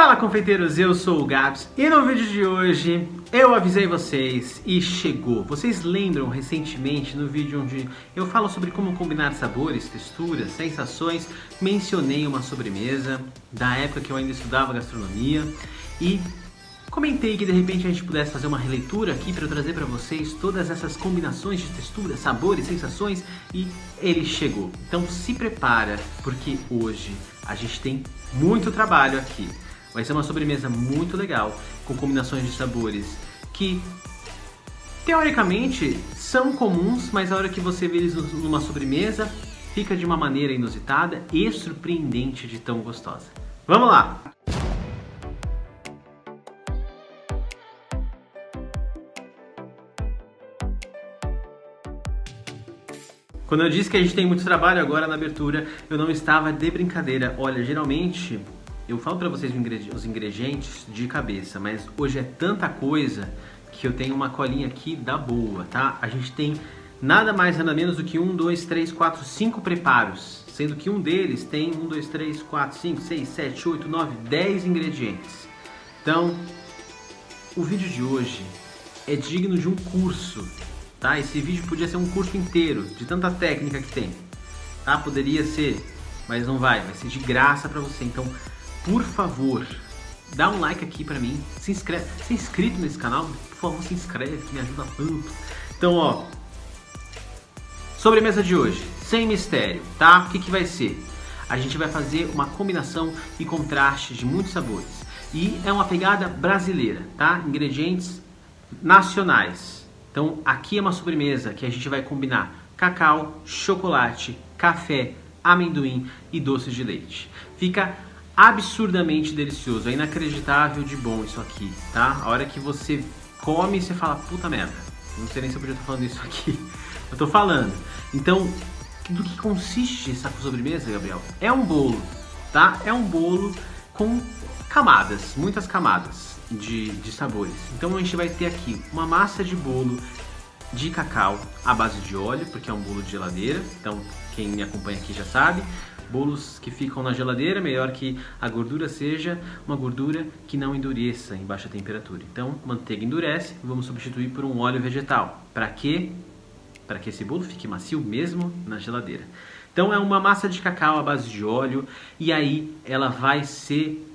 Fala, confeiteiros, eu sou o Gabs e no vídeo de hoje eu avisei vocês e chegou. Vocês lembram recentemente no vídeo onde eu falo sobre como combinar sabores, texturas, sensações, mencionei uma sobremesa da época que eu ainda estudava gastronomia e comentei que de repente a gente pudesse fazer uma releitura aqui para eu trazer para vocês todas essas combinações de texturas, sabores, sensações e ele chegou. Então se prepara porque hoje a gente tem muito trabalho aqui. Vai ser uma sobremesa muito legal, com combinações de sabores que, teoricamente, são comuns, mas a hora que você vê eles numa sobremesa, fica de uma maneira inusitada e surpreendente de tão gostosa. Vamos lá! Quando eu disse que a gente tem muito trabalho agora na abertura, eu não estava de brincadeira. Olha, geralmente eu falo pra vocês os ingredientes de cabeça, mas hoje é tanta coisa que eu tenho uma colinha aqui da boa, tá? A gente tem nada mais nada menos do que 1, 2, 3, 4, 5 preparos, sendo que um deles tem 1, 2, 3, 4, 5, 6, 7, 8, 9, 10 ingredientes. Então, o vídeo de hoje é digno de um curso, tá? Esse vídeo podia ser um curso inteiro, de tanta técnica que tem, tá? Poderia ser, mas não vai ser de graça pra você, então por favor, dá um like aqui pra mim, se inscreve, se é inscrito nesse canal, por favor se inscreve que me ajuda tanto. Então ó, sobremesa de hoje, sem mistério, tá? O que vai ser? A gente vai fazer uma combinação e contraste de muitos sabores e é uma pegada brasileira, tá? Ingredientes nacionais. Então aqui é uma sobremesa que a gente vai combinar cacau, chocolate, café, amendoim e doce de leite. Fica absurdamente delicioso, é inacreditável de bom isso aqui, tá? A hora que você come, você fala, puta merda, não sei nem se eu podia estar falando isso aqui, eu tô falando. Então, do que consiste essa sobremesa, Gabriel? É um bolo, tá? É um bolo com camadas, muitas camadas de sabores. Então a gente vai ter aqui uma massa de bolo de cacau à base de óleo, porque é um bolo de geladeira, então quem me acompanha aqui já sabe. Bolos que ficam na geladeira, melhor que a gordura seja uma gordura que não endureça em baixa temperatura. Então, manteiga endurece, vamos substituir por um óleo vegetal. Para quê? Para que esse bolo fique macio mesmo na geladeira. Então, é uma massa de cacau à base de óleo e aí ela vai ser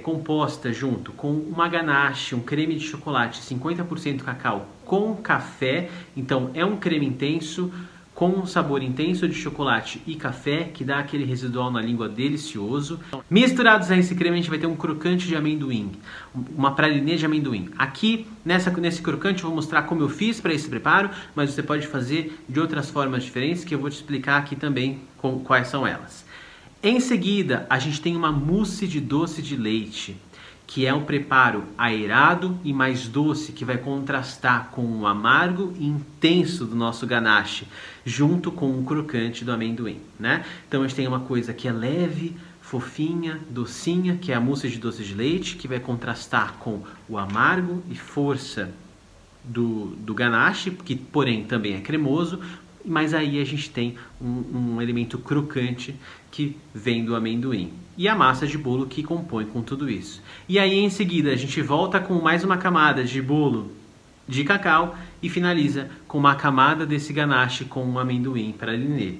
composta junto com uma ganache, um creme de chocolate 50% cacau com café. Então, é um creme intenso com um sabor intenso de chocolate e café, que dá aquele residual na língua delicioso. Misturados a esse creme, a gente vai ter um crocante de amendoim, uma pralinê de amendoim. Aqui, nesse crocante, eu vou mostrar como eu fiz para esse preparo, mas você pode fazer de outras formas diferentes, que eu vou te explicar aqui também quais são elas. Em seguida, a gente tem uma mousse de doce de leite, que é um preparo aerado e mais doce, que vai contrastar com o amargo e intenso do nosso ganache, junto com o crocante do amendoim, né? Então a gente tem uma coisa que é leve, fofinha, docinha, que é a mousse de doce de leite, que vai contrastar com o amargo e força do ganache, que porém também é cremoso, mas aí a gente tem um elemento crocante que vem do amendoim. E a massa de bolo que compõe com tudo isso. E aí em seguida a gente volta com mais uma camada de bolo de cacau e finaliza com uma camada desse ganache com um amendoim pralinê.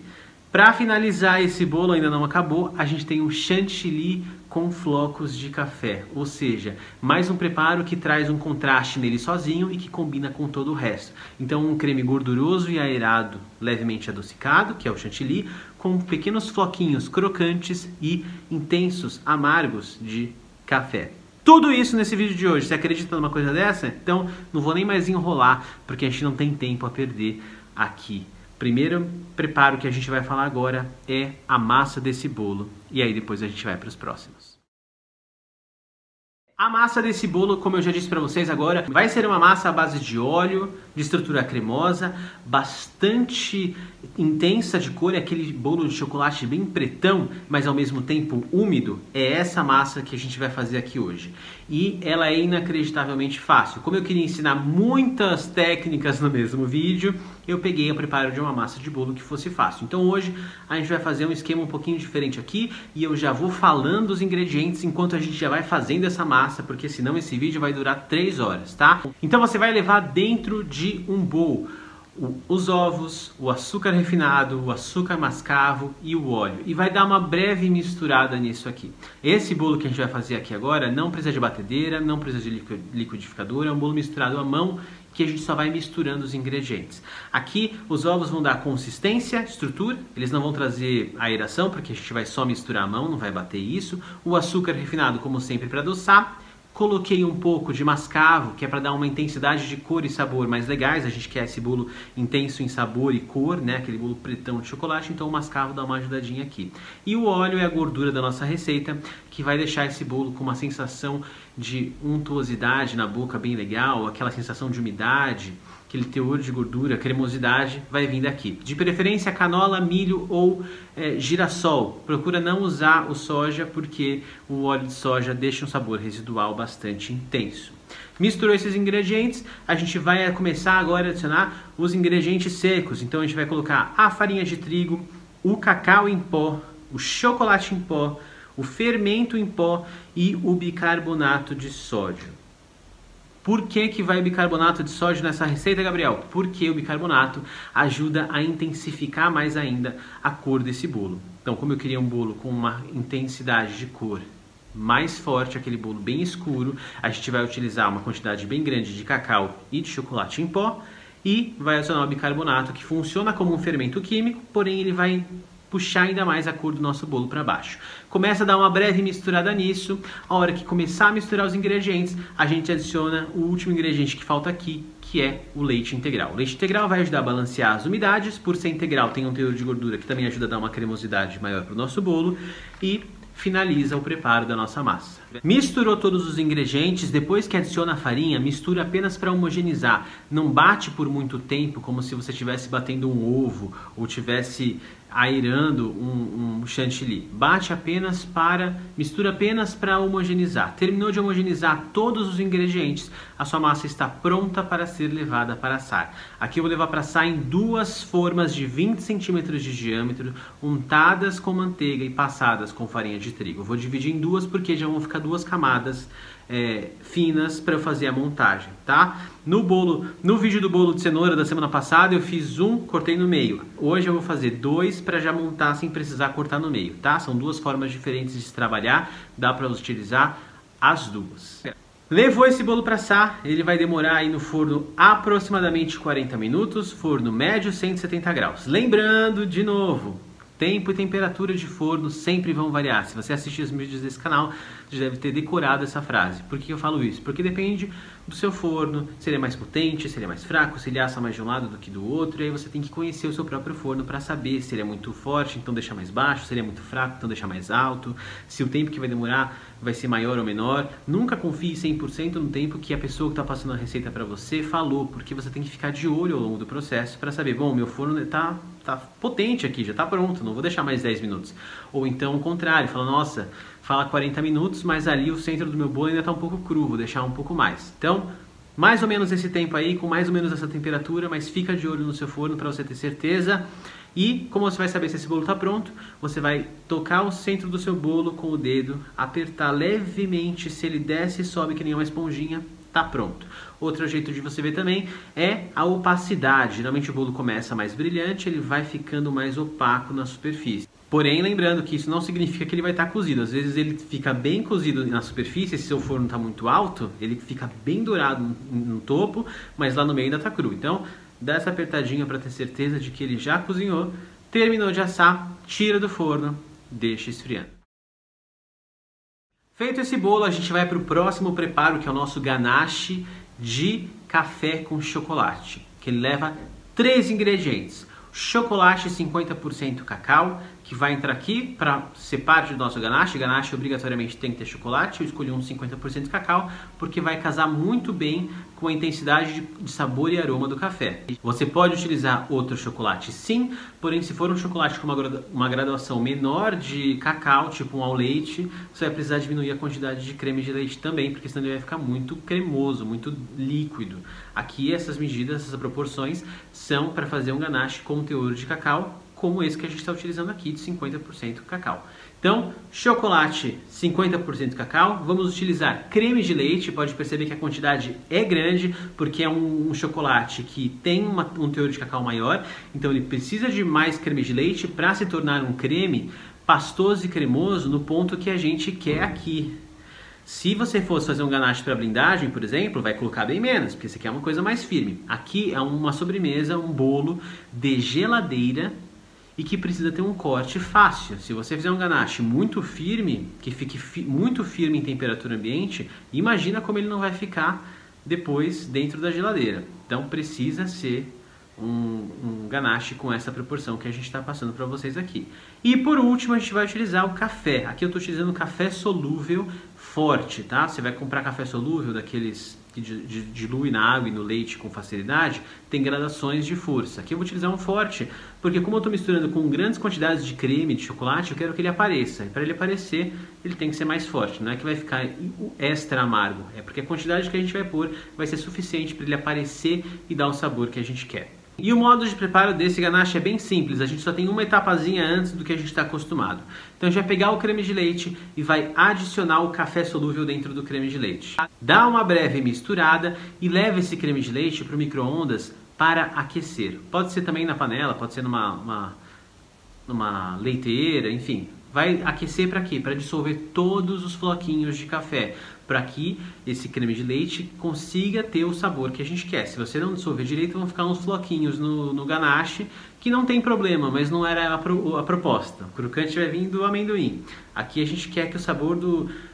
Para finalizar esse bolo, ainda não acabou, a gente tem um chantilly com flocos de café, ou seja, mais um preparo que traz um contraste nele sozinho e que combina com todo o resto. Então um creme gorduroso e aerado, levemente adocicado, que é o chantilly, com pequenos floquinhos crocantes e intensos, amargos de café. Tudo isso nesse vídeo de hoje. Você acredita numa coisa dessa? Então não vou nem mais enrolar, porque a gente não tem tempo a perder aqui. Primeiro preparo que a gente vai falar agora é a massa desse bolo. E aí depois a gente vai para os próximos. A massa desse bolo, como eu já disse para vocês agora, vai ser uma massa à base de óleo, de estrutura cremosa, bastante intensa de cor, é aquele bolo de chocolate bem pretão, mas ao mesmo tempo úmido. É essa massa que a gente vai fazer aqui hoje. E ela é inacreditavelmente fácil. Como eu queria ensinar muitas técnicas no mesmo vídeo, eu peguei o preparo de uma massa de bolo que fosse fácil. Então hoje a gente vai fazer um esquema um pouquinho diferente aqui e eu já vou falando os ingredientes enquanto a gente já vai fazendo essa massa, porque senão esse vídeo vai durar 3 horas, tá? Então você vai levar dentro de um bowl os ovos, o açúcar refinado, o açúcar mascavo e o óleo. E vai dar uma breve misturada nisso aqui. Esse bolo que a gente vai fazer aqui agora não precisa de batedeira, não precisa de liquidificador, é um bolo misturado à mão que a gente só vai misturando os ingredientes. Aqui os ovos vão dar consistência, estrutura, eles não vão trazer aeração porque a gente vai só misturar à mão, não vai bater isso. O açúcar refinado, como sempre, para adoçar. Coloquei um pouco de mascavo, que é para dar uma intensidade de cor e sabor mais legais. A gente quer esse bolo intenso em sabor e cor, né? Aquele bolo pretão de chocolate, então o mascavo dá uma ajudadinha aqui. E o óleo é a gordura da nossa receita, que vai deixar esse bolo com uma sensação de untuosidade na boca bem legal, aquela sensação de umidade, aquele teor de gordura, cremosidade, vai vir daqui. De preferência canola, milho ou girassol. Procura não usar o soja porque o óleo de soja deixa um sabor residual bastante intenso. Misturou esses ingredientes, a gente vai começar agora a adicionar os ingredientes secos. Então a gente vai colocar a farinha de trigo, o cacau em pó, o chocolate em pó, o fermento em pó e o bicarbonato de sódio. Por que vai o bicarbonato de sódio nessa receita, Gabriel? Porque o bicarbonato ajuda a intensificar mais ainda a cor desse bolo. Então, como eu queria um bolo com uma intensidade de cor mais forte, aquele bolo bem escuro, a gente vai utilizar uma quantidade bem grande de cacau e de chocolate em pó e vai adicionar o bicarbonato, que funciona como um fermento químico, porém ele vai puxar ainda mais a cor do nosso bolo para baixo. Começa a dar uma breve misturada nisso. A hora que começar a misturar os ingredientes, a gente adiciona o último ingrediente que falta aqui, que é o leite integral. O leite integral vai ajudar a balancear as umidades. Por ser integral, tem um teor de gordura que também ajuda a dar uma cremosidade maior para o nosso bolo. E finaliza o preparo da nossa massa. Misturou todos os ingredientes, depois que adiciona a farinha, mistura apenas para homogeneizar. Não bate por muito tempo, como se você estivesse batendo um ovo ou estivesse airando um chantilly. Mistura apenas para homogeneizar. Terminou de homogeneizar todos os ingredientes, a sua massa está pronta para ser levada para assar. Aqui eu vou levar para assar em 2 formas de 20 centímetros de diâmetro, untadas com manteiga e passadas com farinha de trigo. Eu vou dividir em 2 porque já vão ficar 2 camadas finas para eu fazer a montagem, tá? No vídeo do bolo de cenoura da semana passada eu fiz cortei no meio. Hoje eu vou fazer 2 para já montar sem precisar cortar no meio, tá? São 2 formas diferentes de se trabalhar, dá para utilizar as 2. Levou esse bolo para assar, ele vai demorar aí no forno aproximadamente 40 minutos, forno médio 170 graus. Lembrando, de novo, tempo e temperatura de forno sempre vão variar. Se você assistir os vídeos desse canal, você deve ter decorado essa frase. Por que eu falo isso? Porque depende do seu forno, se ele é mais potente, se ele é mais fraco, se ele assa mais de um lado do que do outro. E aí você tem que conhecer o seu próprio forno para saber se ele é muito forte, então deixar mais baixo, se ele é muito fraco, então deixar mais alto, se o tempo que vai demorar vai ser maior ou menor. Nunca confie 100% no tempo que a pessoa que está passando a receita para você falou, porque você tem que ficar de olho ao longo do processo para saber, bom, meu forno tá potente aqui, já está pronto, não vou deixar mais 10 minutos. Ou então o contrário, fala, nossa, fala 40 minutos, mas ali o centro do meu bolo ainda está um pouco cru, vou deixar um pouco mais. Então, mais ou menos esse tempo aí, com mais ou menos essa temperatura, mas fica de olho no seu forno para você ter certeza. E como você vai saber se esse bolo está pronto, você vai tocar o centro do seu bolo com o dedo, apertar levemente, se ele desce e sobe que nem uma esponjinha, tá pronto. Outro jeito de você ver também é a opacidade. Geralmente o bolo começa mais brilhante, ele vai ficando mais opaco na superfície. Porém, lembrando que isso não significa que ele vai estar cozido. Às vezes ele fica bem cozido na superfície, se seu forno está muito alto, ele fica bem dourado no topo, mas lá no meio ainda está cru. Então, dá essa apertadinha para ter certeza de que ele já cozinhou, terminou de assar, tira do forno, deixa esfriando. Feito esse bolo, a gente vai para o próximo preparo, que é o nosso ganache de café com chocolate, que ele leva 3 ingredientes. Chocolate 50% cacau, que vai entrar aqui para ser parte do nosso ganache. Ganache obrigatoriamente tem que ter chocolate. Eu escolhi um 50% de cacau porque vai casar muito bem com a intensidade de sabor e aroma do café. Você pode utilizar outro chocolate sim, porém se for um chocolate com uma graduação menor de cacau, tipo um ao leite, você vai precisar diminuir a quantidade de creme de leite também, porque senão ele vai ficar muito cremoso, muito líquido. Aqui essas medidas, essas proporções são para fazer um ganache com teor de cacau, como esse que a gente está utilizando aqui, de 50% cacau. Então, chocolate 50% cacau, vamos utilizar creme de leite, pode perceber que a quantidade é grande, porque é um chocolate que tem um teor de cacau maior, então ele precisa de mais creme de leite para se tornar um creme pastoso e cremoso no ponto que a gente quer aqui. Se você fosse fazer um ganache para blindagem, por exemplo, vai colocar bem menos, porque isso aqui é uma coisa mais firme. Aqui é uma sobremesa, um bolo de geladeira, e que precisa ter um corte fácil. Se você fizer um ganache muito firme, que fique muito firme em temperatura ambiente, imagina como ele não vai ficar depois dentro da geladeira. Então precisa ser um ganache com essa proporção que a gente está passando para vocês aqui. E por último a gente vai utilizar o café. Aqui eu estou utilizando café solúvel forte, tá? Você vai comprar café solúvel daqueles que dilui na água e no leite com facilidade, tem gradações de força. Aqui eu vou utilizar um forte, porque como eu estou misturando com grandes quantidades de creme, de chocolate, eu quero que ele apareça. E para ele aparecer, ele tem que ser mais forte. Não é que vai ficar extra amargo, é porque a quantidade que a gente vai pôr vai ser suficiente para ele aparecer e dar o sabor que a gente quer. E o modo de preparo desse ganache é bem simples, a gente só tem uma etapazinha antes do que a gente está acostumado. Então a gente vai pegar o creme de leite e vai adicionar o café solúvel dentro do creme de leite. Dá uma breve misturada e leva esse creme de leite para o micro-ondas para aquecer. Pode ser também na panela, pode ser numa leiteira, enfim. Vai aquecer para quê? Para dissolver todos os floquinhos de café, para que esse creme de leite consiga ter o sabor que a gente quer. Se você não dissolver direito, vão ficar uns floquinhos no ganache, que não tem problema, mas não era a proposta. O crocante vai vir do amendoim. Aqui a gente quer que o sabor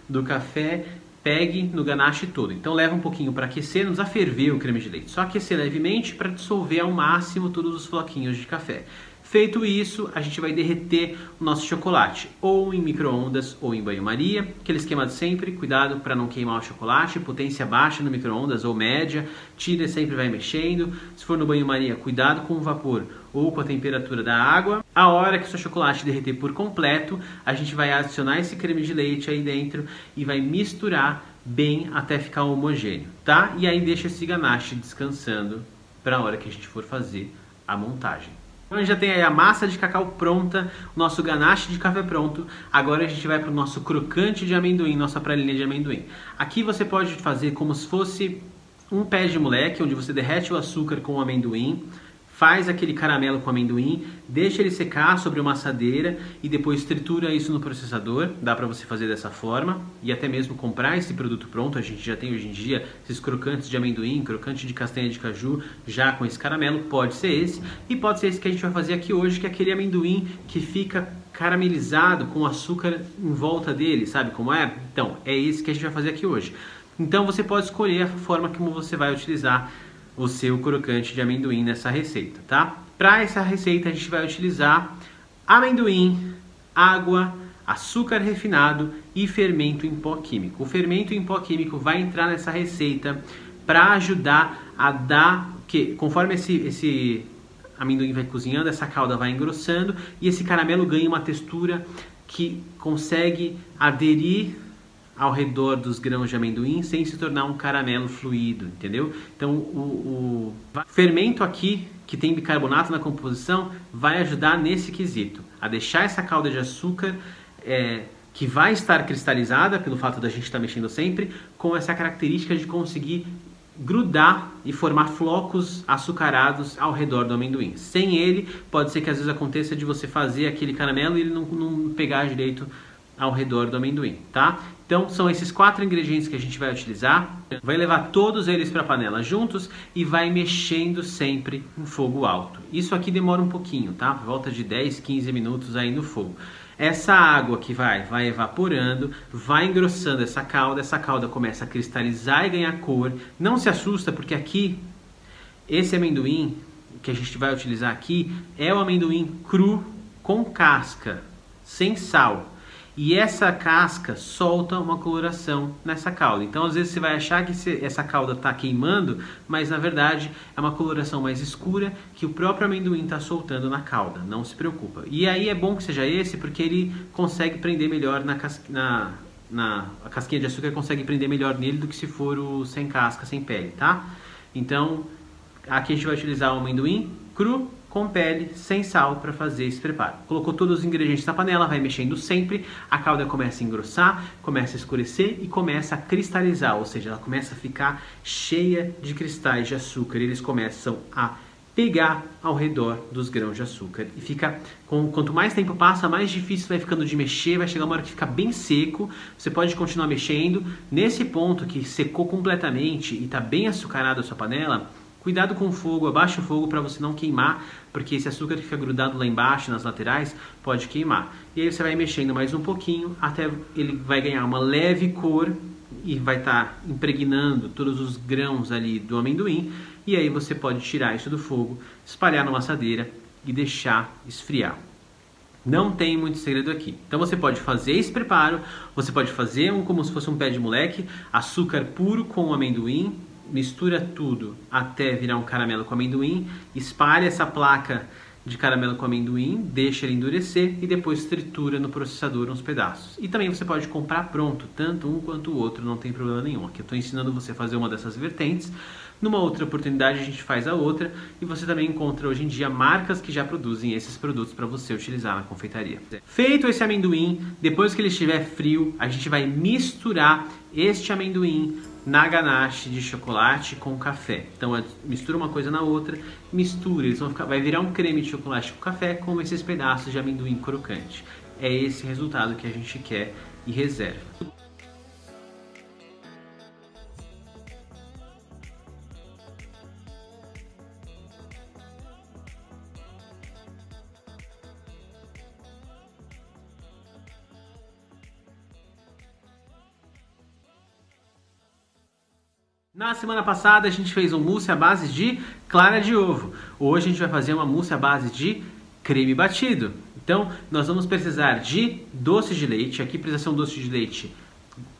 do café pegue no ganache todo. Então leva um pouquinho para aquecer, não precisa ferver o creme de leite, só aquecer levemente para dissolver ao máximo todos os floquinhos de café. Feito isso, a gente vai derreter o nosso chocolate, ou em micro-ondas ou em banho-maria, aquele esquema de sempre, cuidado para não queimar o chocolate, potência baixa no micro-ondas ou média, tira e sempre vai mexendo. Se for no banho-maria, cuidado com o vapor ou com a temperatura da água. A hora que o seu chocolate derreter por completo, a gente vai adicionar esse creme de leite aí dentro e vai misturar bem até ficar homogêneo, tá? E aí deixa esse ganache descansando para a hora que a gente for fazer a montagem. Então a gente já tem aí a massa de cacau pronta, o nosso ganache de café pronto. Agora a gente vai para o nosso crocante de amendoim, nossa pralinha de amendoim. Aqui você pode fazer como se fosse um pé de moleque, onde você derrete o açúcar com o amendoim, faz aquele caramelo com amendoim, deixa ele secar sobre uma assadeira e depois tritura isso no processador. Dá para você fazer dessa forma e até mesmo comprar esse produto pronto. A gente já tem hoje em dia esses crocantes de amendoim, crocante de castanha de caju, já com esse caramelo. Pode ser esse e pode ser esse que a gente vai fazer aqui hoje, que é aquele amendoim que fica caramelizado com açúcar em volta dele, sabe como é? Então, é esse que a gente vai fazer aqui hoje. Então você pode escolher a forma como você vai utilizar o seu crocante de amendoim nessa receita, tá? Para essa receita a gente vai utilizar amendoim, água, açúcar refinado e fermento em pó químico. O fermento em pó químico vai entrar nessa receita para ajudar a dar, que conforme esse amendoim vai cozinhando, essa calda vai engrossando e esse caramelo ganha uma textura que consegue aderir ao redor dos grãos de amendoim sem se tornar um caramelo fluido, entendeu? Então o fermento aqui, que tem bicarbonato na composição, vai ajudar nesse quesito, a deixar essa calda de açúcar que vai estar cristalizada pelo fato da gente estar mexendo sempre, com essa característica de conseguir grudar e formar flocos açucarados ao redor do amendoim. Sem ele, pode ser que às vezes aconteça de você fazer aquele caramelo e ele não pegar direito ao redor do amendoim, tá? Então são esses 4 ingredientes que a gente vai utilizar. Vai levar todos eles para a panela juntos e vai mexendo sempre em fogo alto. Isso aqui demora um pouquinho, tá? Por volta de 10, 15 minutos aí no fogo. Essa água que vai evaporando, vai engrossando essa calda começa a cristalizar e ganhar cor. Não se assusta porque aqui, esse amendoim que a gente vai utilizar aqui é o amendoim cru com casca, sem sal, e essa casca solta uma coloração nessa calda. Então às vezes você vai achar que essa calda está queimando, mas na verdade é uma coloração mais escura que o próprio amendoim está soltando na calda, não se preocupa. E aí é bom que seja esse, porque ele consegue prender melhor a casquinha de açúcar, consegue prender melhor nele do que se for o sem casca, sem pele, tá? Então aqui a gente vai utilizar o amendoim cru, com pele, sem sal, para fazer esse preparo. Colocou todos os ingredientes na panela, vai mexendo sempre, a calda começa a engrossar, começa a escurecer e começa a cristalizar, ou seja, ela começa a ficar cheia de cristais de açúcar, e eles começam a pegar ao redor dos grãos de açúcar. E fica, quanto mais tempo passa, mais difícil vai ficando de mexer, vai chegar uma hora que fica bem seco, você pode continuar mexendo. Nesse ponto que secou completamente e está bem açucarada a sua panela, cuidado com o fogo, abaixa o fogo para você não queimar, porque esse açúcar que fica grudado lá embaixo, nas laterais, pode queimar. E aí você vai mexendo mais um pouquinho, até ele vai ganhar uma leve cor e vai estar impregnando todos os grãos ali do amendoim. E aí você pode tirar isso do fogo, espalhar numa assadeira e deixar esfriar. Não tem muito segredo aqui. Então você pode fazer esse preparo, você pode fazer como se fosse um pé de moleque, açúcar puro com amendoim, mistura tudo até virar um caramelo com amendoim, espalha essa placa de caramelo com amendoim, deixa ele endurecer e depois tritura no processador uns pedaços. E também você pode comprar pronto, tanto um quanto o outro, não tem problema nenhum. Aqui eu estou ensinando você a fazer uma dessas vertentes, numa outra oportunidade a gente faz a outra, e você também encontra hoje em dia marcas que já produzem esses produtos para você utilizar na confeitaria. Feito esse amendoim, depois que ele estiver frio, a gente vai misturar este amendoim na ganache de chocolate com café. Então mistura uma coisa na outra, mistura, vai virar um creme de chocolate com café com esses pedaços de amendoim crocante. É esse resultado que a gente quer e reserva. Na semana passada a gente fez um mousse à base de clara de ovo. Hoje a gente vai fazer uma mousse à base de creme batido. Então nós vamos precisar de doce de leite. Aqui precisa ser um doce de leite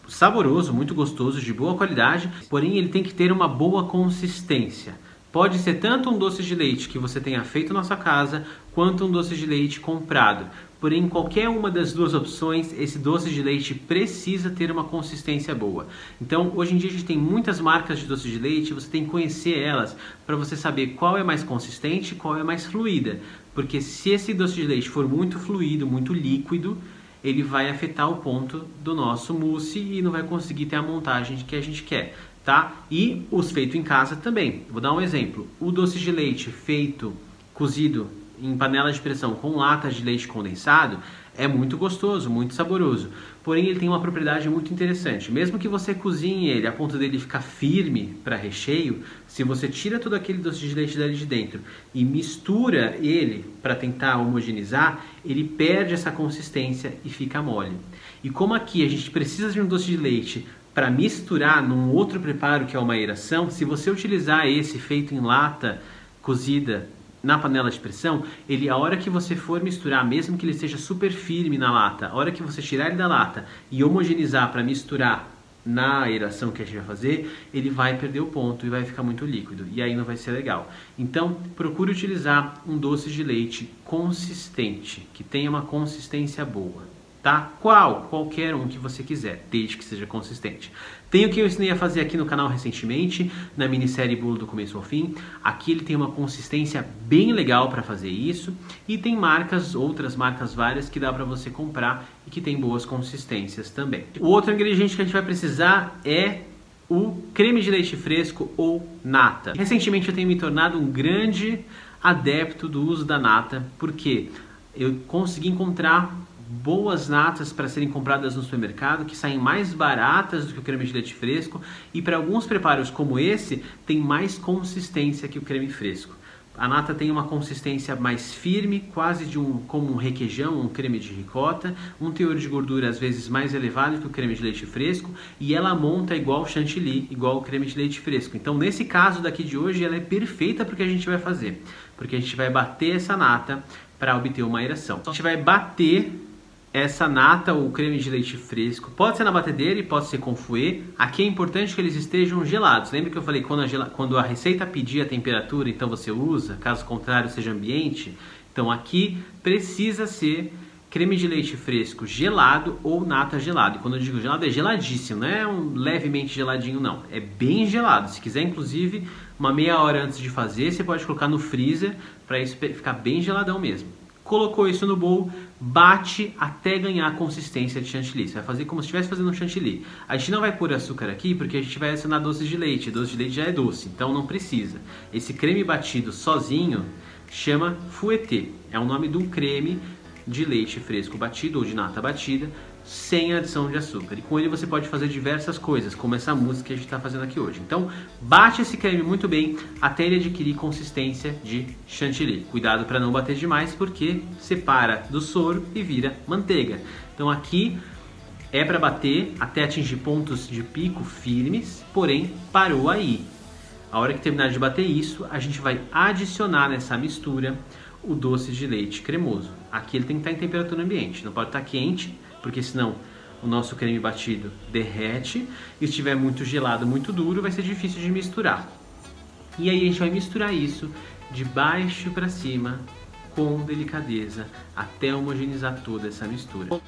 saboroso, muito gostoso, de boa qualidade. Porém ele tem que ter uma boa consistência. Pode ser tanto um doce de leite que você tenha feito na sua casa, quanto um doce de leite comprado. Porém, qualquer uma das duas opções, esse doce de leite precisa ter uma consistência boa. Então, hoje em dia a gente tem muitas marcas de doce de leite, você tem que conhecer elas para você saber qual é mais consistente e qual é mais fluida. Porque se esse doce de leite for muito fluido, muito líquido, ele vai afetar o ponto do nosso mousse e não vai conseguir ter a montagem que a gente quer. Tá? E os feitos em casa também. Vou dar um exemplo. O doce de leite feito, cozido em panela de pressão com latas de leite condensado é muito gostoso, muito saboroso. Porém ele tem uma propriedade muito interessante. Mesmo que você cozinhe ele a ponto dele ficar firme para recheio, se você tira todo aquele doce de leite dali de dentro e mistura ele para tentar homogeneizar, ele perde essa consistência e fica mole. E como aqui a gente precisa de um doce de leite para misturar num outro preparo que é uma aeração, se você utilizar esse feito em lata cozida na panela de pressão, ele, a hora que você for misturar, mesmo que ele esteja super firme na lata, a hora que você tirar ele da lata e homogeneizar para misturar na aeração que a gente vai fazer, ele vai perder o ponto e vai ficar muito líquido, e aí não vai ser legal. Então, procure utilizar um doce de leite consistente, que tenha uma consistência boa. Tá? Qualquer um que você quiser, desde que seja consistente. Tem o que eu ensinei a fazer aqui no canal recentemente, na minissérie Bolo do Começo ao Fim. Aqui ele tem uma consistência bem legal para fazer isso. E tem marcas, outras marcas várias, que dá para você comprar e que tem boas consistências também. O outro ingrediente que a gente vai precisar é o creme de leite fresco ou nata. Recentemente eu tenho me tornado um grande adepto do uso da nata, porque eu consegui encontrar boas natas para serem compradas no supermercado, que saem mais baratas do que o creme de leite fresco, e para alguns preparos como esse, tem mais consistência que o creme fresco. A nata tem uma consistência mais firme, quase como um requeijão, um creme de ricota, um teor de gordura às vezes mais elevado que o creme de leite fresco, e ela monta igual o chantilly, igual o creme de leite fresco. Então, nesse caso daqui de hoje, ela é perfeita para o que a gente vai fazer, porque a gente vai bater essa nata para obter uma aeração. A gente vai bater essa nata ou creme de leite fresco, pode ser na batedeira e pode ser com fouet. Aqui é importante que eles estejam gelados. Lembra que eu falei quando a receita pedir a temperatura, então você usa, caso contrário seja ambiente? Então aqui precisa ser creme de leite fresco gelado ou nata gelado. E quando eu digo gelado é geladíssimo, não é um levemente geladinho não, é bem gelado. Se quiser inclusive uma meia hora antes de fazer, você pode colocar no freezer para isso ficar bem geladão mesmo. Colocou isso no bowl, bate até ganhar a consistência de chantilly. Você vai fazer como se estivesse fazendo um chantilly. A gente não vai pôr açúcar aqui porque a gente vai adicionar doce de leite. Doce de leite já é doce, então não precisa. Esse creme batido sozinho chama fouetté. É o nome de um creme de leite fresco batido ou de nata batida sem adição de açúcar. E com ele você pode fazer diversas coisas, como essa música que a gente está fazendo aqui hoje. Então, bate esse creme muito bem até ele adquirir consistência de chantilly. Cuidado para não bater demais, porque separa do soro e vira manteiga. Então aqui é para bater até atingir pontos de pico firmes, porém parou aí. A hora que terminar de bater isso, a gente vai adicionar nessa mistura o doce de leite cremoso. Aqui ele tem que estar em temperatura ambiente, não pode estar quente, porque senão o nosso creme batido derrete, e se estiver muito gelado, muito duro, vai ser difícil de misturar. E aí a gente vai misturar isso de baixo para cima, com delicadeza, até homogeneizar toda essa mistura.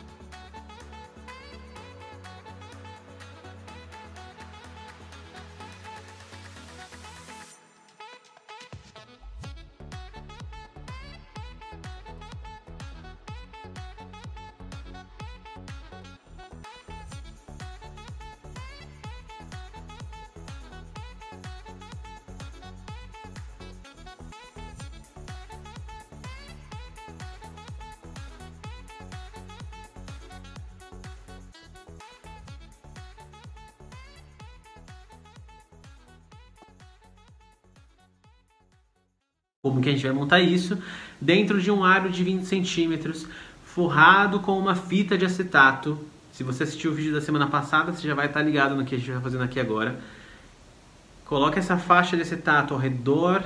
Como que a gente vai montar isso? Dentro de um aro de 20 centímetros, forrado com uma fita de acetato. Se você assistiu o vídeo da semana passada, você já vai estar ligado no que a gente vai fazendo aqui agora. Coloca essa faixa de acetato ao redor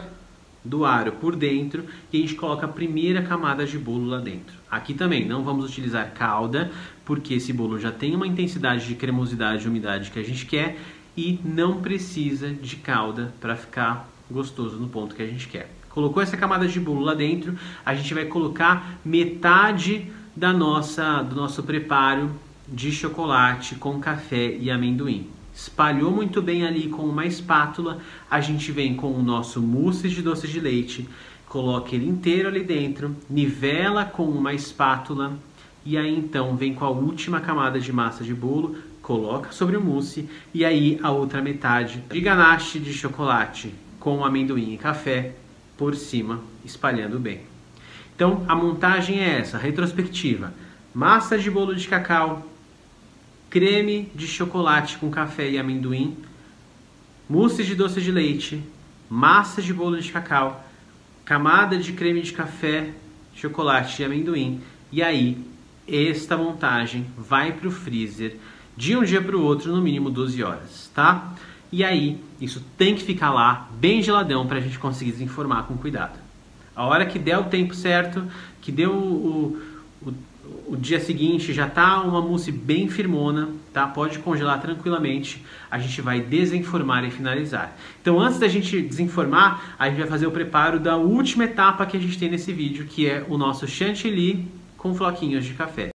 do aro por dentro e a gente coloca a primeira camada de bolo lá dentro. Aqui também não vamos utilizar calda, porque esse bolo já tem uma intensidade de cremosidade e umidade que a gente quer e não precisa de calda para ficar gostoso no ponto que a gente quer. Colocou essa camada de bolo lá dentro, a gente vai colocar metade do nosso preparo de chocolate com café e amendoim. Espalhou muito bem ali com uma espátula, a gente vem com o nosso mousse de doce de leite, coloca ele inteiro ali dentro, nivela com uma espátula e aí então vem com a última camada de massa de bolo, coloca sobre o mousse e aí a outra metade de ganache de chocolate com amendoim e café por cima, espalhando bem. Então a montagem é essa, retrospectiva: massa de bolo de cacau, creme de chocolate com café e amendoim, mousse de doce de leite, massa de bolo de cacau, camada de creme de café, chocolate e amendoim. E aí esta montagem vai para o freezer de um dia para o outro, no mínimo 12 horas, tá? E aí, isso tem que ficar lá, bem geladão, para a gente conseguir desenformar com cuidado. A hora que der o tempo certo, que deu o dia seguinte, já tá uma mousse bem firmona, tá? Pode congelar tranquilamente, a gente vai desenformar e finalizar. Então, antes da gente desenformar, a gente vai fazer o preparo da última etapa que a gente tem nesse vídeo, que é o nosso chantilly com floquinhos de café.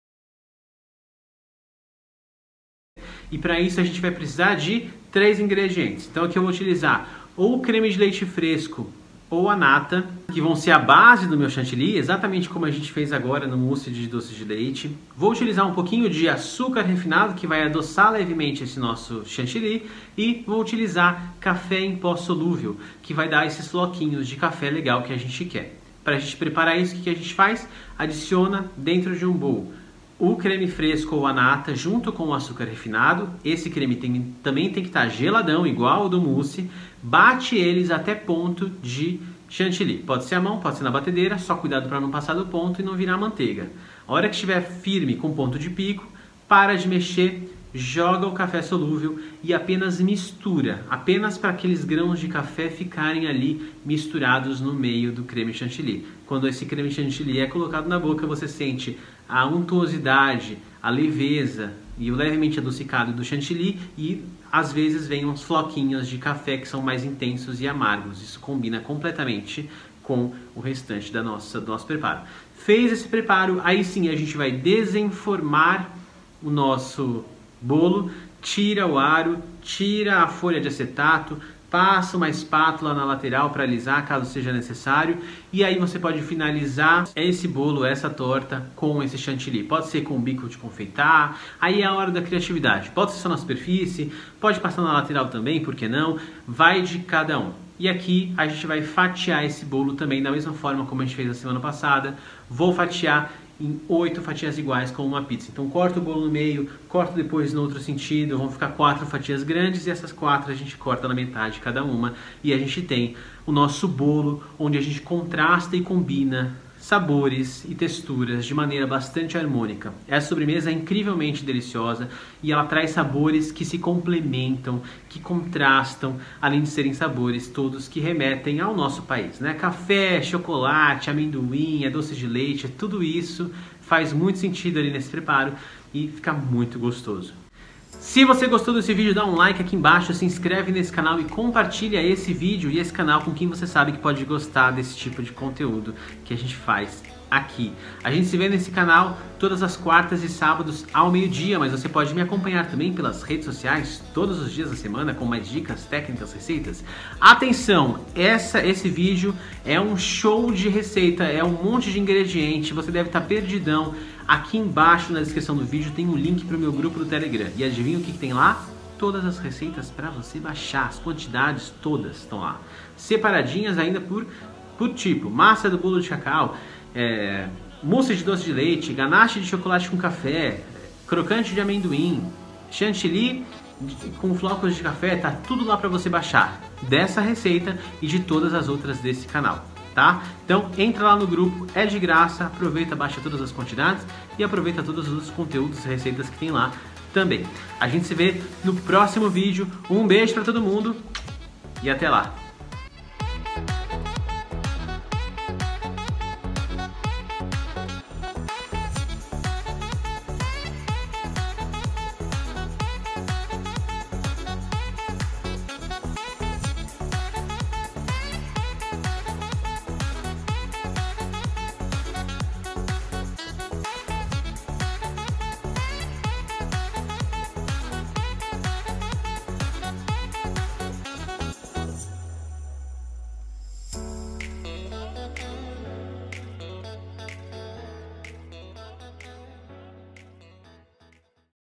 E para isso a gente vai precisar de 3 ingredientes. Então aqui eu vou utilizar ou o creme de leite fresco ou a nata, que vão ser a base do meu chantilly, exatamente como a gente fez agora no mousse de doce de leite. Vou utilizar um pouquinho de açúcar refinado, que vai adoçar levemente esse nosso chantilly. E vou utilizar café em pó solúvel, que vai dar esses floquinhos de café legal que a gente quer. Para a gente preparar isso, o que a gente faz? Adiciona dentro de um bowl o creme fresco ou a nata junto com o açúcar refinado. Esse creme também tem que estar geladão, igual o do mousse. Bate eles até ponto de chantilly. Pode ser à mão, pode ser na batedeira, só cuidado para não passar do ponto e não virar manteiga. A hora que estiver firme com ponto de pico, para de mexer, joga o café solúvel e apenas mistura, apenas para aqueles grãos de café ficarem ali misturados no meio do creme chantilly. Quando esse creme chantilly é colocado na boca, você sente a untuosidade, a leveza e o levemente adocicado do chantilly e às vezes vem uns floquinhos de café que são mais intensos e amargos. Isso combina completamente com o restante do nosso preparo. Fez esse preparo, aí sim a gente vai desenformar o nosso bolo, tira o aro, tira a folha de acetato, passa uma espátula na lateral para alisar caso seja necessário e aí você pode finalizar esse bolo, essa torta com esse chantilly. Pode ser com bico de confeitar, aí é a hora da criatividade. Pode ser só na superfície, pode passar na lateral também, por que não? Vai de cada um. E aqui a gente vai fatiar esse bolo também da mesma forma como a gente fez na semana passada. Vou fatiar em 8 fatias iguais como uma pizza. Então corta o bolo no meio, corta depois no outro sentido, vão ficar 4 fatias grandes e essas 4 a gente corta na metade cada uma e a gente tem o nosso bolo onde a gente contrasta e combina sabores e texturas de maneira bastante harmônica. Essa sobremesa é incrivelmente deliciosa e ela traz sabores que se complementam, que contrastam, além de serem sabores todos que remetem ao nosso país, né? Café, chocolate, amendoim, doce de leite, tudo isso faz muito sentido ali nesse preparo e fica muito gostoso. Se você gostou desse vídeo, dá um like aqui embaixo, se inscreve nesse canal e compartilha esse vídeo e esse canal com quem você sabe que pode gostar desse tipo de conteúdo que a gente faz aqui. A gente se vê nesse canal todas as quartas e sábados ao meio-dia, mas você pode me acompanhar também pelas redes sociais todos os dias da semana com mais dicas, técnicas, receitas. Atenção, esse vídeo é um show de receita, é um monte de ingrediente, você deve estar perdidão. Aqui embaixo na descrição do vídeo tem um link para o meu grupo do Telegram. E adivinha o que tem lá? Todas as receitas para você baixar, as quantidades todas estão lá. Separadinhas ainda por tipo, massa do bolo de cacau, mousse de doce de leite, ganache de chocolate com café, crocante de amendoim, chantilly com flocos de café, tá tudo lá para você baixar dessa receita e de todas as outras desse canal. Tá? Então entra lá no grupo, é de graça, aproveita, baixa todas as quantidades e aproveita todos os conteúdos e receitas que tem lá também. A gente se vê no próximo vídeo, um beijo para todo mundo e até lá!